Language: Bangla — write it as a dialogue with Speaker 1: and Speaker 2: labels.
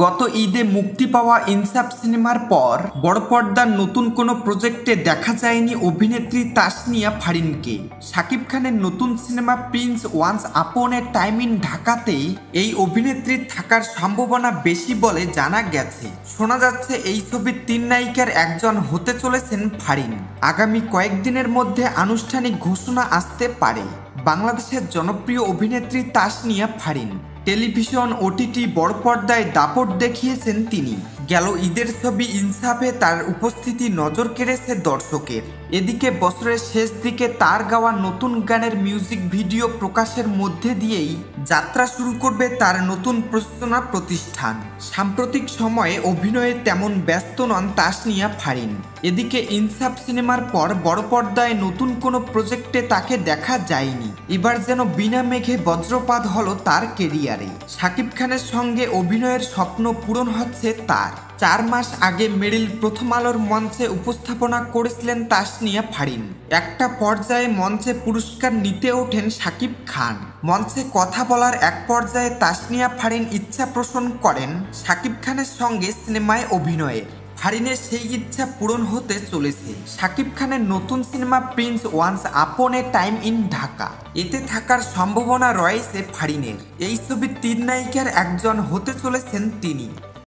Speaker 1: গত ঈদে মুক্তি পাওয়া ইনসাফ সিনেমার পর বড় পর্দার নতুন কোনো প্রজেক্টে দেখা যায়নি অভিনেত্রী তাসনিয়া ফারিনকে। শাকিব খানের নতুন cinema Prince once upon A time in ঢাকাতে এই অভিনেত্রীর থাকার সম্ভাবনা বেশি বলে জানা গেছে। শোনা যাচ্ছে এই ছবির 3 নায়িকার একজন হতে চলেছেন ফারিন। আগামী কয়েকদিনের মধ্যে আনুষ্ঠানিক ঘোষণা আসতে পারে। বাংলাদেশের জনপ্রিয় অভিনেত্রী তাসনিয়া ফারিন টেলিভিশন ওটিটি বড় পর্দায় দাপট দেখিয়েছেন তিনি। গেল ঈদের ছবি ইনসাফে তার উপস্থিতি নজর কেড়েছে দর্শকের। এদিকে বছরের শেষ দিকে তার গাওয়া নতুন গানের মিউজিক ভিডিও প্রকাশের মধ্যে দিয়েই যাত্রা শুরু করবে তার নতুন প্রযোজনা প্রতিষ্ঠান। সাম্প্রতিক সময়ে অভিনয়ে তেমন ব্যস্ত নন তাসনিয়া ফারিন। এদিকে ইনসাফ সিনেমার পর বড় পর্দায় নতুন কোনো প্রজেক্টে তাকে দেখা যায়নি। এবার যেন বিনা মেঘে বজ্রপাত হলো তার কেরিয়ারে। শাকিব খানের সঙ্গে অভিনয়ের স্বপ্ন পূরণ হচ্ছে তার। 4 মাস আগে মেরিল প্রথম আলোর মঞ্চে উপস্থাপনা করেছিলেন তাসনিয়া ফারিন। একটা পর্যায়ে মঞ্চে পুরস্কার নিতে ওঠেন শাকিব খান। মঞ্চে কথা বলার এক পর্যায়ে তাসনিয়া ফারিন ইচ্ছা পোষণ করেন শাকিব খানের সঙ্গে সিনেমায় অভিনয়ের। ফারিনের সেই ইচ্ছা পূরণ হতে চলেছে। শাকিব খানের নতুন cinema Prince once upon A time in Dhaka, এতে থাকার সম্ভাবনা রয়েছে ফারিনের। এই ছবির 3 নায়িকার একজন হতে চলেছেন তিনি।